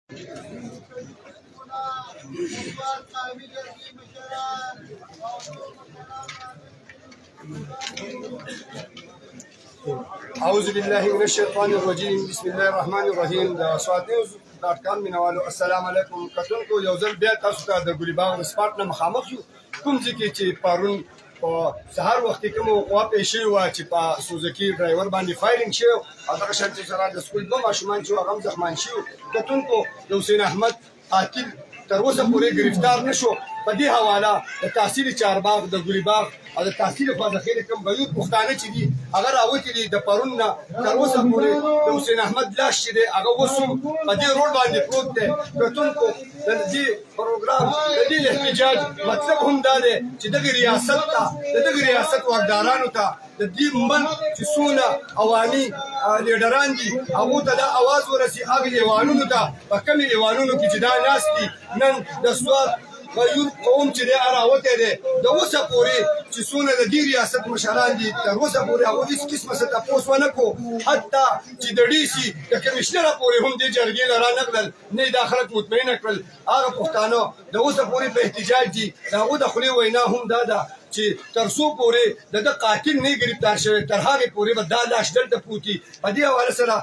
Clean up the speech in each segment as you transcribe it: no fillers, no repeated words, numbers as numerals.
أعوذ بالله من الشيطان الرجيم بسم الله الرحمن الرحیم. د سواتنیوز.com مینوالو السلام علیکم. کتونکو یو ځل بیا تاسو ته د ګلي باغ سپاټ نه مخامخ یو. کوم ځای کې چې پرون په سهار وخت کې کوم وقوعه پیښ شوې وه چې په سوزکي ډرایور باندې فایرینګ شوی او دغه شان چې سره د سکول دوه ماشومان چې هغه هم زخمیان شوي. کتونکو د حسین احمد قاتل تر اوسه پورې گرفتار نه شو. په دې حواله د تحصیل چارباغ د ګلي باغ او د تحصیل خوازخیل کوم غیور پښتانه چې دي هغه راوتي دي د پرون نه تر اوسه پورې د حسین احمد لاش چې دی هغه اوس هم په دې روډ باندې پروت دی. کتونکو د دې پروګرام د دې احتجاج مطلب هم دا دی چې دغه ریاست ته د دغه ریاست واکدارانو ته د دې من چې څونه عوامي لیډران دي هغو ته دا اواز ورسي هغه ایوانونو ته په کومې ایوانونو کې چې دا ناست دي نن د سوات غیور قوم چې دی راوتی دی د اوسه پورې چې څونه د دې ریاست مشران دي تر اوسه پورې هغوی هېڅ قسمه څه تپوس ونه کړو. حتی چې د ډي سي د کمیشنره پورې هم دې جرګې نه رانغلل نه یې دا خلک مطمئنه کړل. هغه پښتانه د اوسه پورې په احتجاج دي. د هغو د خولې وینا هم دا ده چې تر څو پورې د قاتل نه ګرفتار شوی تر هغې پورې به دا لاش دلته پروتي. په دې حواله سره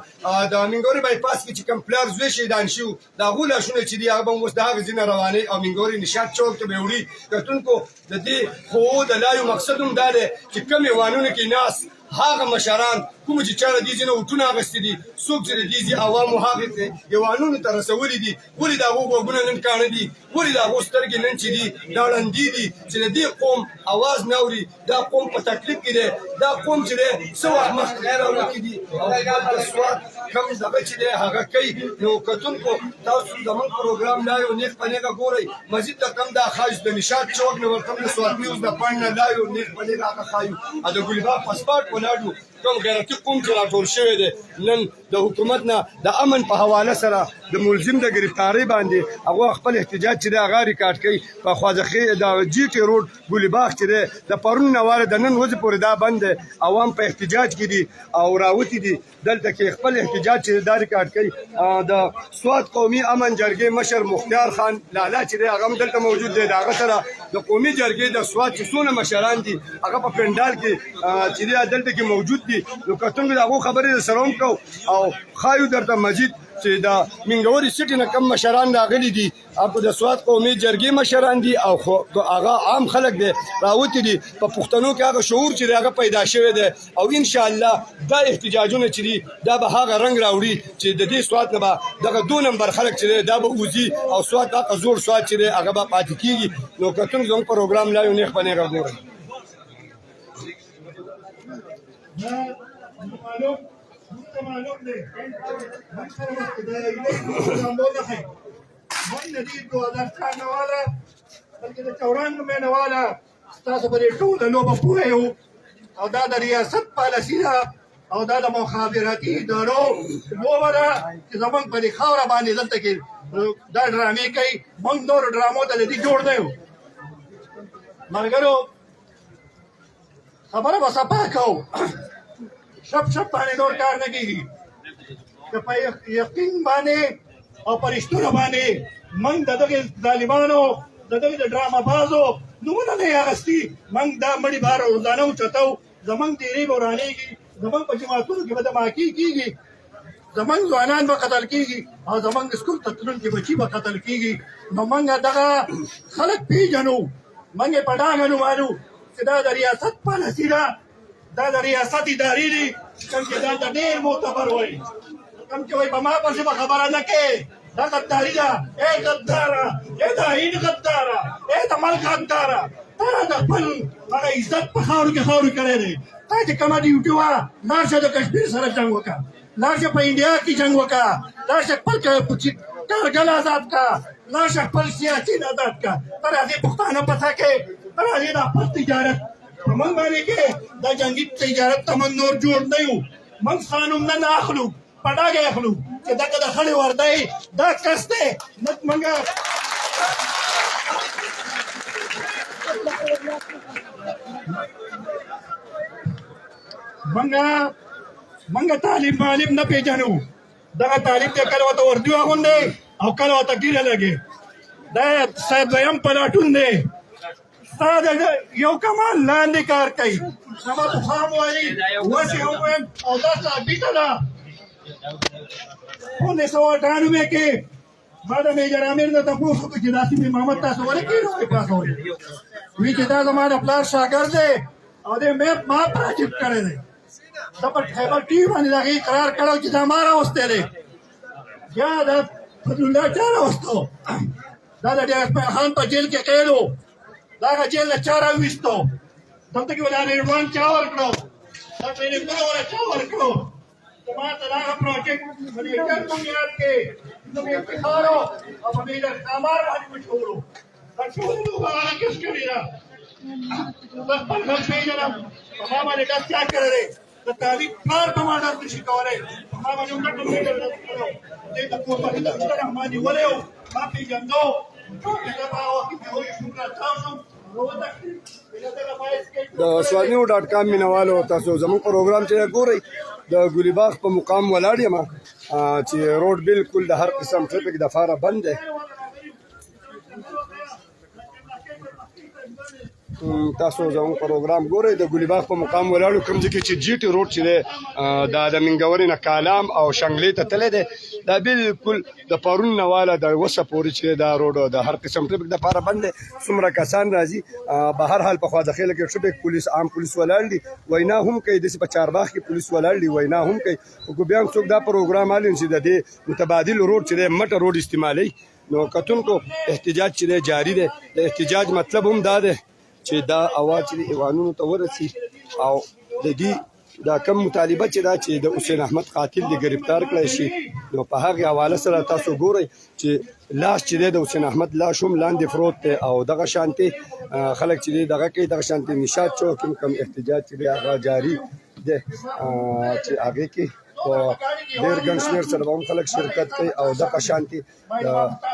د مینګوري بایپاس کې چې کوم پلار زوی شهیدان شوي د هغو لاشونه چې دي هغه به هم اوس د هغې ځای نه روانوي او مینګوري نشاط چوک ته به یې وړي. کتونکو د دې خو د لایو مقصد هم دا دی چې کوم ایوانونو کې ناست هغه مشران کوم چې چا د دې ځای نه اوټونه اخیستي دي څوک چې د دې ځای عوامو هغې ایوانونو ته رسولي دي ولې د هغو غوږونه نن کاڼه دي ولې د هغو سترګې نن چې دي دا ړندې دي چې د دې قوم اواز نه اوري. دا قوم په تکلیف کې دی. دا قوم چې دی څه وخت مخکې غیر اولکې دي او د سوات کوم دغه چې دی هغه کوي. نو کتونکو تاسو زموږ پروګرام لایو نیغ په نیغه ګورئ. مزید ته هم دا ښایي د نشاط چوک نه ورته هم د سوات نیوز د پاڼ نه لایو نیغ په نیغه هغه ښایو او د ګلي باغ په سپاټ ولاړو کوم غیرتي قوم چې راټول شوی دی نن د حکومت نه د امن په حواله سره د ملزم د ګرفتارۍ باندې هغه خپل احتجاج چې دی هغه ریکارډ کوي. په خوازخي د جي ټي روډ ګلي باغ چې دی د پرون نه واره د نن ورځې پورې دا بند دی. عوام په احتجاج کې دي او راوتي دي دلته کې خپل احتجاج چې دا ریکارډ کوي. د سوات قومي امن جرګې مشر مختار خان لالا چې دی هغه هم دلته موجود دی. د هغه سره د قومي جرګې د سوات چې څونه مشران دي هغه په پنډال کې چې دی دلته کې موجود دي. نو کتونکو د هغو خبرې سره هم کوو او ښایو درته مزید چې د مینګوري سټي نه کم مشران راغلي دي او د سوات قومي جرګې مشران دي او هغه عام خلک دی راوتي دي. په پښتنو کې هغه شعور چې دی هغه پیدا شوی دی او انشاءالله دا احتجاجونه چې دي دا به هغه رنګ راوړي چې د دې سوات نه به دغه 2 نمبر خلک چې دی دا به وځي او سوات هغه زوړ سوات چې دی هغه به پاتې کېږي. نو کتونکو زموږ پروګرام لایو نیغ په نیغه ګورئ. معلوم دی من سره وخت د من ندي 2004 نه والا بلکې د 94 نه والا تاسو په دې ټول لوبه پوهیو او دا د ریاست پالیسي ده او دا د مخابراتي ادارو لوبه ده چې زموږ په دې خاوره باندې دلته کې دا ډرامې کوي. موږ نور ډرامو ته دې جوړ نه یو ملګرو. خبره به صفا کوو شپ شپ باندې نور کار نه کېږي که په یقین باندې او په رښتونو باندې موږ د دغې ظالمانو د دغې د ډرامه بازو نومونه نه یې اخیستي. موږ دا مړي بار روزانه اوچتو زموږ ډېرې به ورانېږي زموږ په جوماتونو کې به دماکي کېږي زموږ ځوانان به قتل کېږي او زموږ سکول ته تلونکي بچي به قتل کېږي. نو موږ دغه خلک پېژنو موږ یې په ډاګه نومالو چې دا د ریاست پالیسي ده دا د ریاست ادارې دي کوم چې دا ته ډېر معتبر وایي کوم چې وایي په ما پسې به خبره نه کوې دا غداري ده. ای غداره ای د هند غداره ای د ملک غداره تا د خپل هغه عزت په خاورو کې خاورو کړی دی. تا چې کومه ډیوټي وه لاړ شه د کشمیر سره جنګ وکړه لاړ شه په انډیا کې جنګ وکړه لاړ شه خپل کارګل آزاد کړه لاړ شه خپل سیاسین آزاد کړه ته راځې پښتانه پڅه کې ته راځې دا خپل تجارت په موږ باندې کې دا جنګي تجارت ته موږ نور جوړ نه یو. موږ قانون نه اخلو په ډاګه اخلو چې دغه د خړې وردی دا کس دی نه موږ تعلیم معلم نه پېژنو. دغه تعلیم دی کله ورته اردو اغوندې او کله ورته ګیره لګي دا صاحب دویم پلاټون دی ستا د یو کمال لاندې کار کوي زما خام وایي وسې هم وایم او دا ثابته ده 1998 کې ما د میجر امیر نه تپوس وکړو چې دا سیمې محمد تاسو ولې کېږي پاسوئ وی چې دا زما د پلار شاګرد دی او دې میپ ما پراجیب کړی دی دا په خیبر ټي وي باندې د هغې قرار کړی چې دا ما راوستی دی بیا د فضل الله چا راوستو دا د ډیر اسماعیل خان په جیل کې قید و دا هغه جیل نه چا راویستو دلته کې به دا ریډوان چا ورکړو دا ټرېننګونه ولا چا ورکړو ما ته دا هغه پروجیکټ په دې بنیاد کې زموږ افتخار او په میجر ښامار باندې مشهور و دا ټول لوبه هغه کس کړې ده زه خپل غږ پېژنم په ما باندې ډز چا کړی دی د تعلیم کار په ما ډز نشي کولی په ما باندې هم ډز ډز کړی دې د کور باندې لښکر ما نیولی و ما پېژندو زه په هغه وخت کې بېهوش شوم راتاو شوم د سوادنیو ډاټ کام مینوالو تاسو زموږ پروګرام چې ګورئ د ګلیباغ په مقام ولاړ یم چې روډ بالکل د هر قسم ټرافیک دپاره بند دی تاسو زموږ پروګرام ګورئ د ګلیباغ په مقام ولاړو کوم ځای کې چې جی ټي روډ چې دی دا د منګورې نه کالام او شنګلې ته تللی دی دا بالکل د پرون نه واله د وسه پورې چې دا روډ د هر قسم ټرافیک دپاره بند دی څومره کسان راځي به هر حال په خوا د خیله کې ټرافیک پولیس عام پولیس ولاړ دي وینا هم کوي داسې په چارباغ کې پولیس ولاړ دي وینا هم کوي خو بیا هم څوک دا پروګرام حالي چې د دې متبادل روډ چې دی مټه روډ استعمالوي نو کتونکو احتجاج چې دی جاري دی د احتجاج مطلب هم دا دی چې دا اواز چې ایوانونو ته ورسي او د دې دا کم مطالبه چې دا چې د حسین احمد قاتل دی گرفتار کړی شي نو په هغې حواله سره تاسو ګورئ چې لاش چې دی د حسین احمد لاش هم لاندې فروت دی او دغه شانتې خلک چې دی دغه کوي دغه شانتې نشاط چوک کم احتجاج چې دی هغه جاري دی چې هغې کې ډېر ګڼ شمېر سره به هم خلک شرکت کوي او دغه شانتې د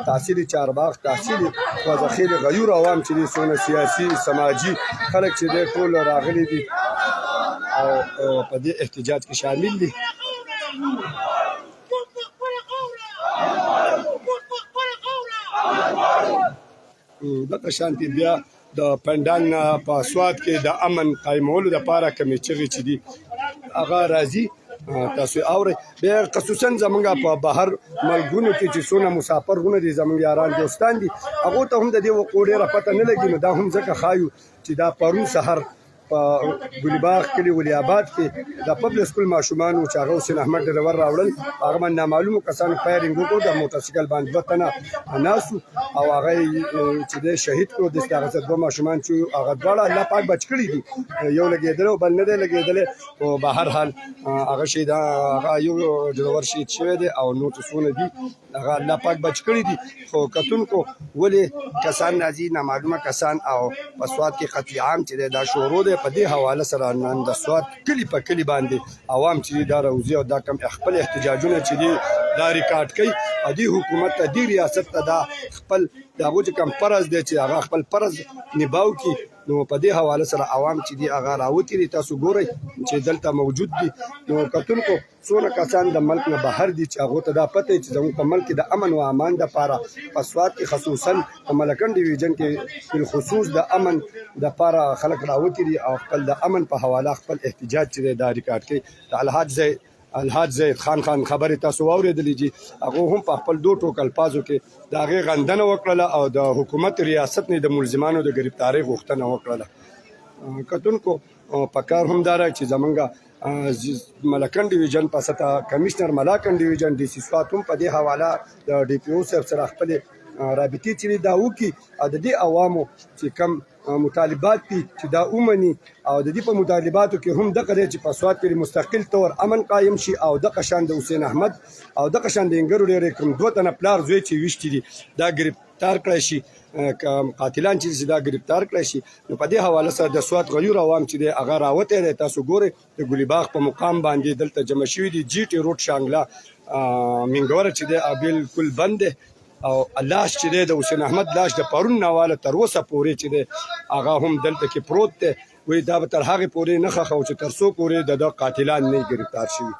تحصیلي چارباغ تحصیلي خوځخیل غیور عوام چې دي څونه سیاسي سماجي خلک چې دی ټول راغلي دي او په دې احتجاج کې شامل دي دغه شانتې بیا د پنډال نه په سوات کې د امن قایمولو دپاره کومې چغې چې دي هغه راځي تاسو اورئ بیا خصوصا زمونږ په بهر ملکونو کې چې څونه مسافرونه دي زمونږ یاران دوستان دي هغو ته هم د دې وقوع ډېره پته نه لګي نو دا هم ځکه ښایو چې دا پرون سهار په ګلیباغ کلي ولی آباد کې د پبلک سکول ماشومانو چې هغه حسین احمد ډریور راوړل هغه باندې نامعلومو کسانو فایرینګ وکړو د موټرسایکل باندې دوه تنه ناسو او هغه چې دی شهید کړو داسې هغه دوه ماشومان چې هغه دواړه الله پاک بچ کړي دي یو لګېدلی او بل نه دی لګېدلی خو به هر حال هغه شهید هغه یو ډریور شهید شوی دی او نور څونه دي هغه الله پاک بچ کړي دي خو کتونکو ولې کسان راځي نامعلومه کسان او په سوات کې قتل عام چې دی دا شروع دی په دې حواله سره نن د سوات کلي په کلي باندې عوام چې دا راوځي او دا کم خپل احتجاجونه چې دي دا ریکارډ کوي او دې حکومت ته دې ریاست ته دا خپل د هغو چې کم فرض دی چې هغه خپل فرض نباو کړي نو په دې حواله سره عوام چې دي هغه راوتي دي تاسو ګورئ چې دلته موجود دي نو کتونکو څونه کسان د ملک نه بهر دي چې هغو ته دا پته چې زموږ په ملک کې د امن و امان دپاره په سوات کې خصوصا په ملکنډ ډیویژن کې بالخصوص د امن دپاره خلک راوتي دي او خپل د امن په حواله خپل احتجاج چې دی دا ریکارډ کوي د الحاج زید خان خبرې تاسو واورېدلې دي هغو هم په خپل دو ټوک الفاظو کې د هغې غندنه وکړله او د حکومت ریاست نه د ملزمانو د ګرفتارۍ غوښتنه وکړله کتونکو په کار هم دا چې زمونږ ملکنډ ډیویژن په سطح کمیشنر ملاکنډ ډیویژن ډي سي سوات هم په دې حواله د ډي پي او صاحب سره خپلې رابطې چې دا وکړي او د دې عوامو چې کم مطالبات دي چې دا ومني او د دې په مطالباتو کې هم دغه دی چې په سوات کې مستقل طور امن قایم شي او دغه شان د حسین احمد او دغه شان د انګرو ډېرې کوم دوه تنه پلار زوی چې ویشتي دي دا ګرفتار کړی شي قاتلان چې دا ګرفتار کړی شي نو په دې حواله سره د سوات غیور عوام چې دی هغه راوتی دی تاسو ګورئ د ګلیباغ په مقام باندې دلته جمع شوي دي جی ټي روډ شانګله منګوره چې دی بالکل بند دی او لاش چې دی د حسین احمد لاش د پرون نواله تر اوسه پورې چې دی هغه هم دلته کې پروت دی وایي دا به تر هغې پورې نه ښخوو چې تر څو پورې د قاتلان نه ګرفتار شوي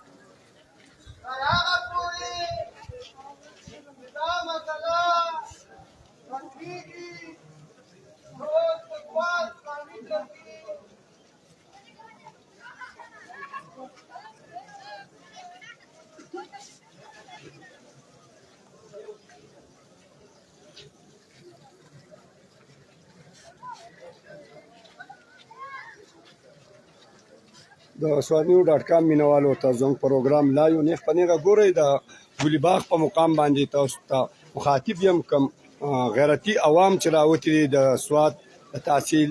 د سواد نیوز .com مینوالو ته زموږ پروګرام لایو نیغ په نیغه ګورئ. د ګلباغ په مقام باندې تاسو ته مخاطب یم. کوم غیرتي عوام چې راوتي دي د سواد د تحصیل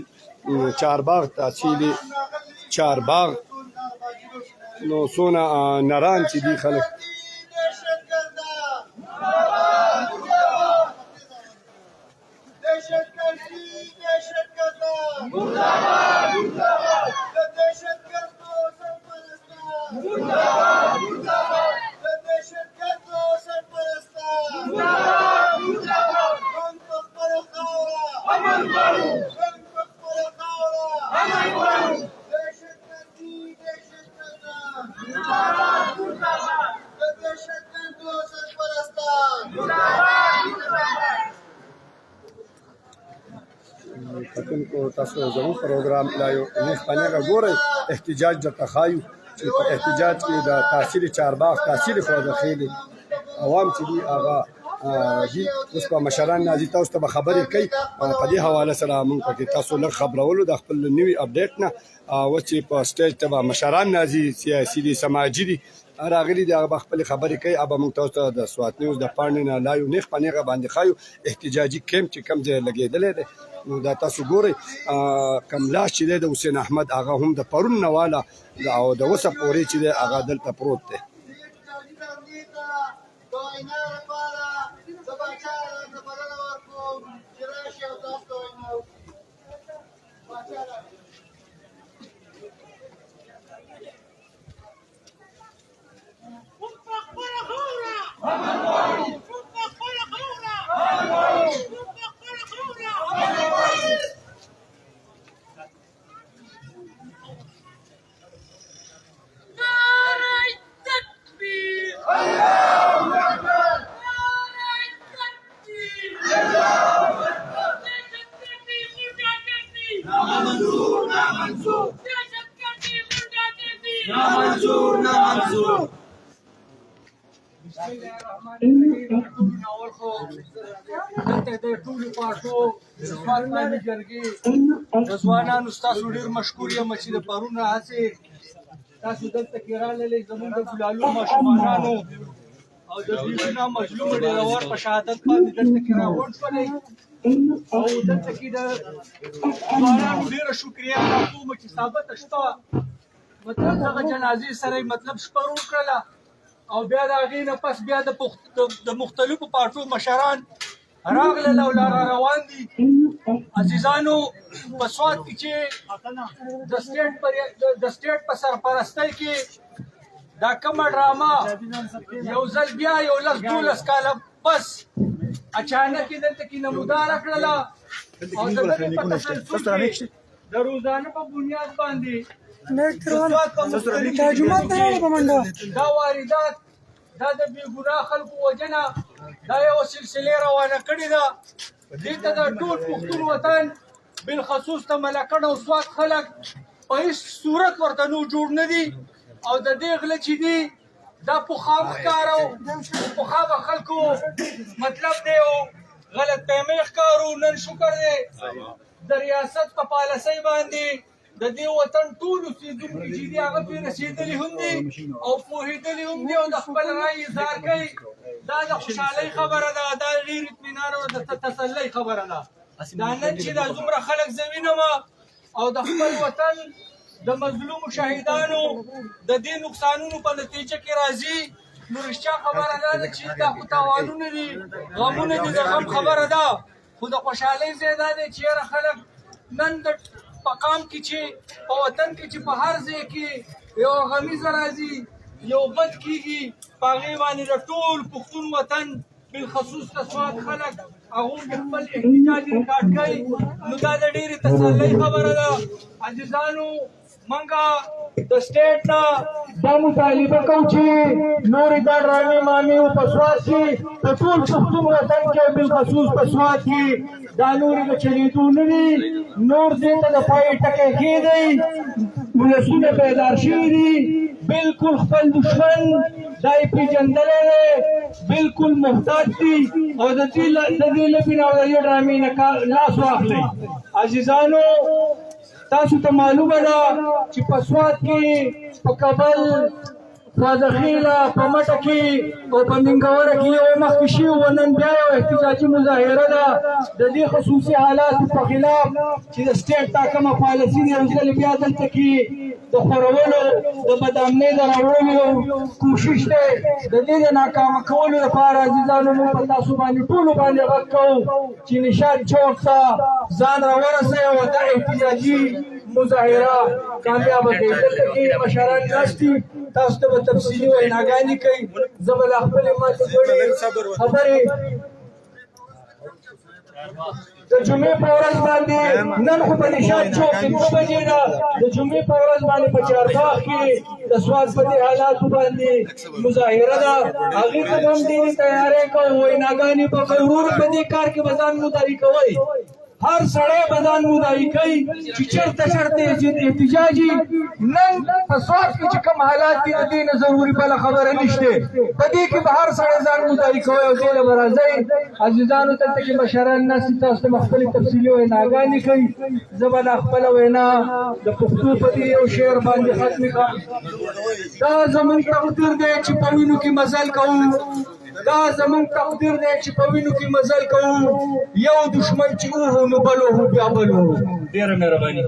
چارباغ تحصیلي چارباغ نو څونه نران چې دي خلک کتونکو تاسو زموږ پروګرام لایو نیغ په نیغه ګورئ. احتجاج درته ښایو چې په احتجاج کې د تحصیل چارباغ تحصیل خوارخیلي عوام چې دي هغه دي. اوس په مشران نازي تاسو ته به خبرې کوي. په دې حواله سره موږ پکې تاسو لږ خبرولو د خپل نوي اپډیټ نه. اوس چې په سټیج ته به مشران نازي سیاسي دي سماجي دي راغلي دي هغه به خپلې خبرې کوي. هغه به موږ تاسو ته د سوات نیوز د پاڼې نه لایو نیغ په نیغه باندې ښایو. احتجاجي کیمپ چې کوم ځای لګېدلی دی نو دا تاسو ګورئ. کوم لاس چې دی د حسین احمد هغه هم د پرون نه واله او د اوسه پورې چې دی هغه دلته پروت دی. دلته د ټولو پاټو د سوال قایمي جرګې د ځوانانو ستاسو ډېر مشکور یم چې د پرون هسې تاسو دلته کې راغلئ. زموږ د ګلالو ماشومانانو او د بېګناه مظلومو ډېرور په شهادت باندې دلته کې راغونډ شولئ او دلته کې د ځوانانو ډېره شکریه ادا کوم چې ثابته شپه مطلب دغه جنازې سره مطلب شپه وکړله او بیا د هغې نه پس بیا د مختلفو پاټو مشران راغلل او لا را روان دي. عزیزانو په سوات کې چې د سټیټ په سرپرستۍ کې دا کومه ډرامه یو ځل بیا یو 10-12 کاله بس اچانک یې دلته کې نموداره کړله او د دغې په تسلسل کې د روزانه په بنیاد باندې دا واردات دا د بېګناه خلکو وجنه دا یوه سلسلې روانه کړې ده. دې ته د ټول پښتون وطن بالخصوص د ملکڼ او سوات خلک په هېڅ صورت ورته نو جوړ نه دي او د دې غله چې دي دا پخوا ښکاره و پخوا به خلکو مطلب دی او غلط فهمۍ ښکارو. نن شکر دی د ریاست په پالیسۍ باندې د دې وطن ټول اوسېدونکي چې دي هغه پرې رسېدلي هم دي او پوهېدلي هم دي او د خپل رایې اظهار کوي. دا د خوشحالۍ خبره ده، دا ډېر اطمینان او د تسلۍ خبره ده. دا نن چې دا څومره خلک زه وینم او د خپل وطن د مظلومو شهیدانو د دې نقصانونو په نتیجه کې راځي نو رښتیا خبره دا ده چې دا خو تاوانونه دي غمونه دي د غم خبره ده. خو د خوشحالۍ ځای دا دی چې یاره خلک نن د مقام کې چې په وطن کې چې په هر ځای کې یو غمیزه راځي یو بد کېږي په هغې باندې د ټول پښتون وطن بالخصوص د سوات خلک هغوی د خپل احتجاج ریکارډ کوي نو دا د ډېرې تسلۍ خبره ده. عزیزانو منګه د سټیټ نه دا مطالبه کوو چې نورې دا ډرامې مامې په سوات کې په ټول پښتون وطن کې بالخصوص په سوات کې دا نورې د چلېدو نه دي. نور دې ته د پای ټکی کېدی ولسونه بیدار شوي دي بالکل خپل دشمن دا یې پېژندلی دی بالکل محتاط دي او د دې لپې نه او د دې ډرامې نه لاس واخلئ. عزیزانو تاسو ته معلومه ده چې په سوات کې په کابل رازخیله په مټه کې او په منګوره کې یو مخکې شوي و نن بیا یو احتجاجي مظاهره ده د دې خصوصي حالاتو په خلاف چې د سټیټ دا کومه پالیسي ده یو ځل بیا دلته کې د خورولو د بدامنۍ د راوړلو کوشش دی د دې د ناکامه کولو لپاره عزیزانو موږ په تاسو باندې ټولو باندې غږ کوو چې نشاد چوک ته ځان راورسئ او دا احتجاجي مظاهره کامیابه کړئ دلته کې مشران ناست دي تاسو ته به تفصیلي ویناګانې کوي زه به له خپلې ماتې کړې خبرې د جمعې په ورځ باندې نن خو په نشاد چوک کې 2 بجې ده د جمعې په ورځ باندې په چارباغ کې د سوات په دې حالاتو باندې مظاهره ده هغې ته هم ډېرې تیارۍ کوو ویناګانې به کوي ورور په دې کار کې به ځان مداري کوئ هر سړی به ځان مداري کوي چې چېرته احتجاجي نن په سوات کې چې کوم حالات دي د دې نه ضروري بله خبره نشته په دې کې به هر سړی ځان مداري کوي او دې له به راځئ عزیزانو دلته کې مشران ناست دي تاسو ته به خپلې تفصیلي ویناګانې کوي زه به دا خپله وینا د پښتو په دې یو شعر باندې ختمې کړم دا زموږ تقدیر دی چې په وینو کې مزل کوو دا زموږ تقدیر دی چې په وینو کې مزل کوو یو دشمن چې وو نو بل وو بیا بل وو ډېره مهرباني